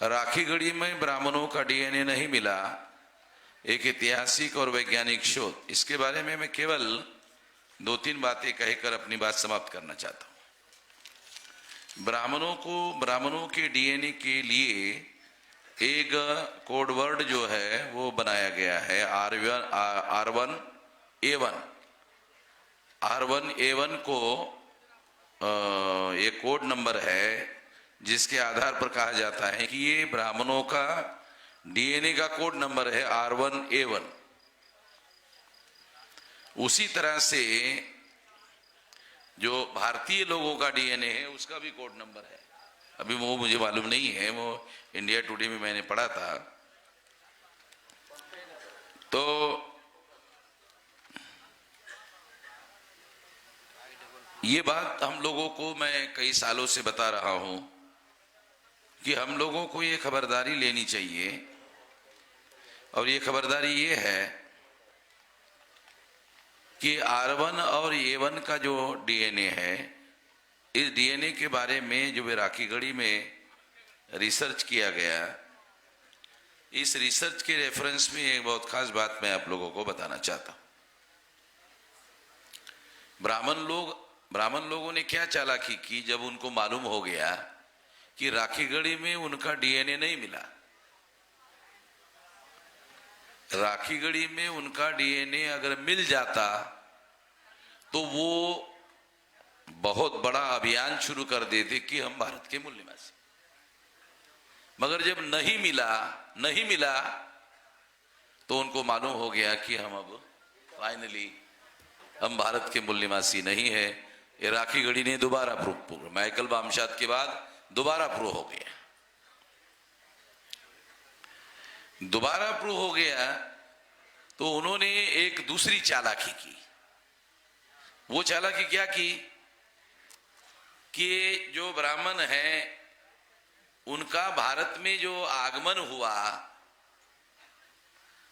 राखीगढ़ी में ब्राह्मणों का डीएनए नहीं मिला, एक ऐतिहासिक और वैज्ञानिक शोध। इसके बारे में मैं केवल 2-3 बातें कहकर अपनी बात समाप्त करना चाहता हूं। ब्राह्मणों के डीएनए के लिए एक कोड वर्ड जो है वो बनाया गया है R1A1 को एक कोड नंबर है जिसके आधार पर कहा जाता है कि ये ब्राह्मणों का डीएनए का कोड नंबर है R1A1। उसी तरह से जो भारतीय लोगों का डीएनए है उसका भी कोड नंबर है। अभी वो मुझे मालूम नहीं है, वो इंडिया टुडे में मैंने पढ़ा था। तो ये बात हम लोगों को मैं कई सालों से बता रहा हूं कि हम लोगों को ये खबरदारी लेनी चाहिए, और ये खबरदारी ये है कि R1 और A1 का जो डीएनए है, इस डीएनए के बारे में जो राखीगढ़ी में रिसर्च किया गया, इस रिसर्च के रेफरेंस में एक बहुत खास बात मैं आप लोगों को बताना चाहता हूं। ब्राह्मण लोगों ने क्या चालाकी की, जब उनको मालूम हो गया कि राखीगढ़ी में उनका डीएनए नहीं मिला। राखीगढ़ी में उनका डीएनए अगर मिल जाता तो वो बहुत बड़ा अभियान शुरू कर देते कि हम भारत के मूल निवासी। मगर जब नहीं मिला तो उनको मालूम हो गया कि हम अब फाइनली हम भारत के मूल निवासी नहीं है। ये राखीगढ़ी ने दोबारा प्रूव, माइकल बामशाद के बाद दोबारा प्रूव हो गया। दोबारा प्रूव हो गया तो उन्होंने एक दूसरी चालाकी की। वो चालाकी क्या की कि जो ब्राह्मण हैं उनका भारत में जो आगमन हुआ,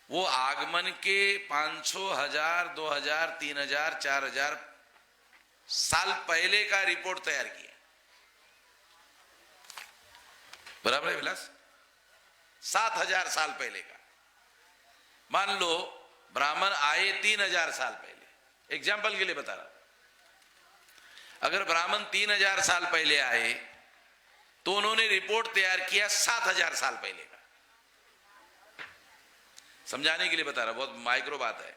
वो आगमन के 500, 1000, 2000, 3000, 4000 साल पहले का रिपोर्ट तैयार किया। बराबर है विलास? 7000 साल पहले का। मान लो ब्राह्मण आए 3000 साल पहले, एग्जाम्पल के लिए बता रहा हूं। अगर ब्राह्मण 3000 साल पहले आए तो उन्होंने रिपोर्ट तैयार किया 7000 साल पहले का। समझाने के लिए बता रहा, बहुत माइक्रो बात है।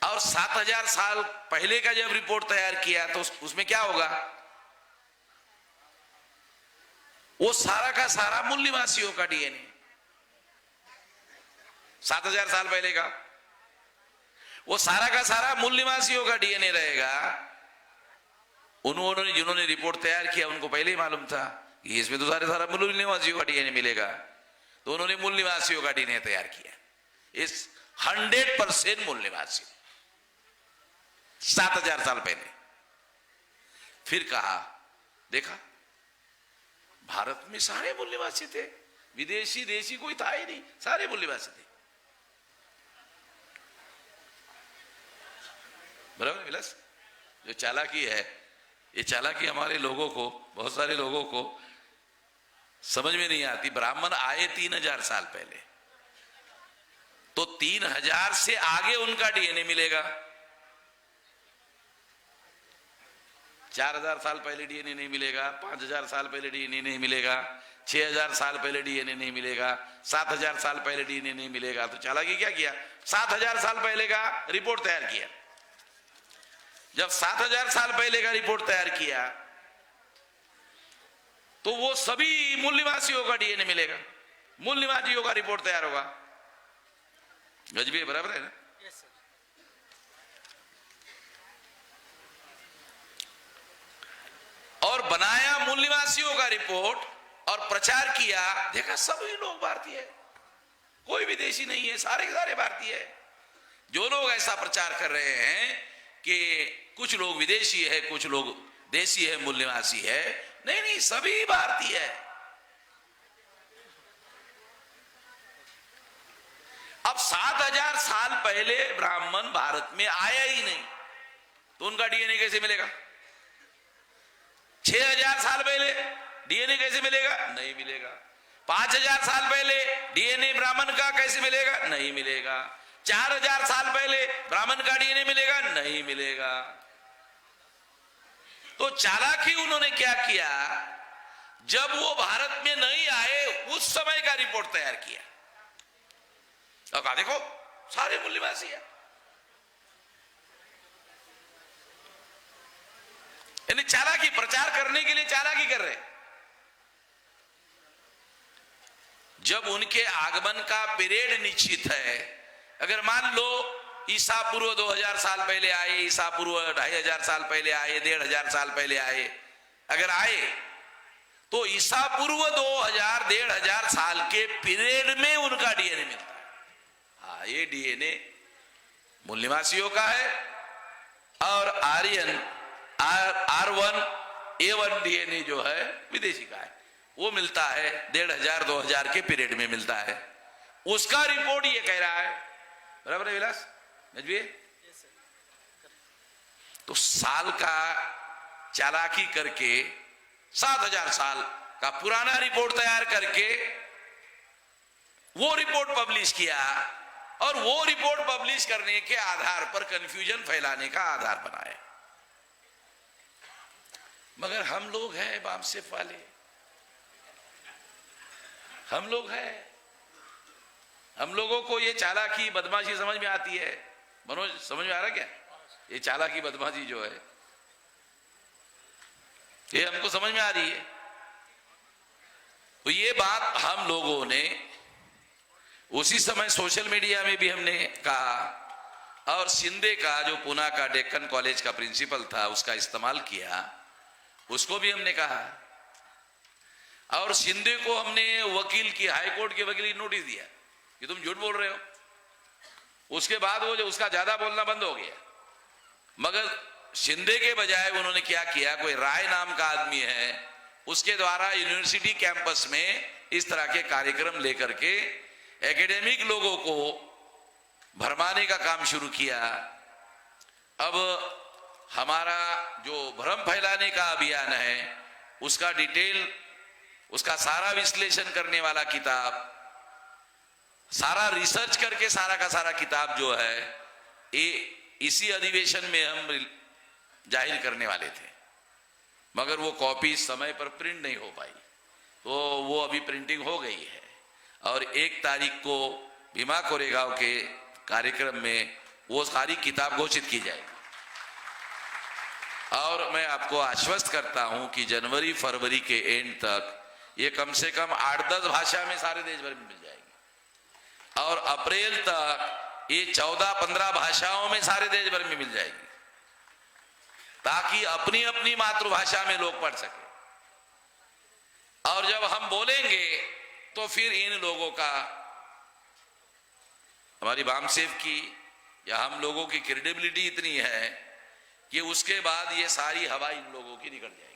और 7000 साल पहले का जब रिपोर्ट तैयार किया तो उसमें क्या होगा? वो सारा का सारा मूल निवासियों का डीएनए, 7000 साल पहले का वो सारा का सारा मूल निवासियों का डीएनए रहेगा। उन्होंने जिन्होंने रिपोर्ट तैयार किया उनको पहले ही मालूम था कि इसमें तो सारा मूल निवासियों का डीएनए मिलेगा, तो उन्होंने मूल निवासियों का डीएनए तैयार किया। इस 100% मूल निवासी 7000 साल पहले। फिर कहा, देखा भारत में सारे मूल निवासी थे, विदेशी देशी कोई था ही नहीं, सारे मूल निवासी थे। बराबर विलास? जो चालाकी है, ये चालाकी हमारे लोगों को, बहुत सारे लोगों को समझ में नहीं आती। ब्राह्मण आए 3000 साल पहले, तो 3000 से आगे उनका डीएनए मिलेगा। 4000 साल पहले डीएनए नहीं मिलेगा, 5000 साल पहले डीएनए नहीं मिलेगा, 6000 साल पहले डीएनए नहीं मिलेगा, 7000 साल पहले डीएनए नहीं मिलेगा। तो चालाकी क्या किया? 7000 साल पहले का रिपोर्ट तैयार किया। जब 7000 साल पहले का रिपोर्ट तैयार किया तो वो सभी मूल निवासियों का डीएनए मिलेगा, मूल निवासियों का रिपोर्ट तैयार होगा। गजबी, बराबर है ना? और बनाया मूल निवासियों का रिपोर्ट और प्रचार किया, देखा सभी लोग भारतीय है, कोई विदेशी नहीं है, सारे के सारे भारतीय है। जो लोग ऐसा प्रचार कर रहे हैं कि कुछ लोग विदेशी है, कुछ लोग देशी है, मूल निवासी है, नहीं, सभी भारतीय है। अब 7000 साल पहले ब्राह्मण भारत में आया ही नहीं तो उनका डीएनए कैसे मिलेगा? 6000 साल पहले डीएनए कैसे मिलेगा? नहीं मिलेगा। 5000 साल पहले डीएनए ब्राह्मण का कैसे मिलेगा? नहीं मिलेगा। 4000 साल पहले ब्राह्मण का डीएनए मिलेगा? नहीं मिलेगा। तो चालाकी उन्होंने क्या किया, जब वो भारत में नहीं आए उस समय का रिपोर्ट तैयार किया और कहा देखो सारे मूल्यवासी है। यानी चालाकी, प्रचार करने के लिए चालाकी कर रहे। जब उनके आगमन का पीरियड निश्चित है, अगर मान लो ईसा पूर्व 2000 साल पहले आए, ईसा पूर्व 2500 साल पहले आए, 1500 साल पहले आए, अगर आए तो ईसा पूर्व 2000 1500 साल के पीरियड में उनका डीएनए मिलता है। हाँ, ये डीएनए मूल्यवासियों का है और आर्यन R1A1 डीएनए जो है विदेशी का है, वो मिलता है 1500-2000 के पीरियड में मिलता है। उसका रिपोर्ट ये कह रहा है, बराबर है विलास नजवी? तो साल का चालाकी करके 7000 साल का पुराना रिपोर्ट तैयार करके वो रिपोर्ट पब्लिश किया और वो रिपोर्ट पब्लिश करने के आधार पर कंफ्यूजन फैलाने का आधार बनाया। मगर हम लोग हैं वामसेफ वाले, हम लोग हैं, हम लोगों को ये चालाकी बदमाशी समझ में आती है। मनोज, समझ में आ रहा क्या? ये चालाकी बदमाशी जो है ये हमको समझ में आ रही है। तो ये बात हम लोगों ने उसी समय सोशल मीडिया में भी हमने कहा और शिंदे का जो पुणे का डेक्कन कॉलेज का प्रिंसिपल था उसका इस्तेमाल किया, उसको भी हमने कहा। और शिंदे को हमने वकील की, हाईकोर्ट के वकील की नोटिस दिया कि तुम झूठ बोल रहे हो। उसके बाद वो जो उसका ज्यादा बोलना बंद हो गया। मगर शिंदे के बजाय उन्होंने क्या किया, कोई राय नाम का आदमी है, उसके द्वारा यूनिवर्सिटी कैंपस में इस तरह के कार्यक्रम लेकर के एकेडमिक लोगों को भरमाने का काम शुरू किया। अब हमारा जो भ्रम फैलाने का अभियान है उसका डिटेल, उसका सारा विश्लेषण करने वाला किताब, सारा रिसर्च करके सारा का सारा किताब जो है ये इसी अधिवेशन में हम जाहिर करने वाले थे। मगर वो कॉपी समय पर प्रिंट नहीं हो पाई, तो वो अभी प्रिंटिंग हो गई है और 1 तारीख को भीमा कोरेगांव के कार्यक्रम में वो सारी किताब घोषित की जाएगी। और मैं आपको आश्वस्त करता हूं कि जनवरी फरवरी के एंड तक ये कम से कम 8-10 भाषा में सारे देश भर में मिल जाएगी और अप्रैल तक ये 14-15 भाषाओं में सारे देश भर में मिल जाएगी, ताकि अपनी अपनी मातृभाषा में लोग पढ़ सके। और जब हम बोलेंगे तो फिर इन लोगों का, हमारी वामसेफ की या हम लोगों की क्रेडिबिलिटी इतनी है कि उसके बाद ये सारी हवा इन लोगों की निकल जाएगी।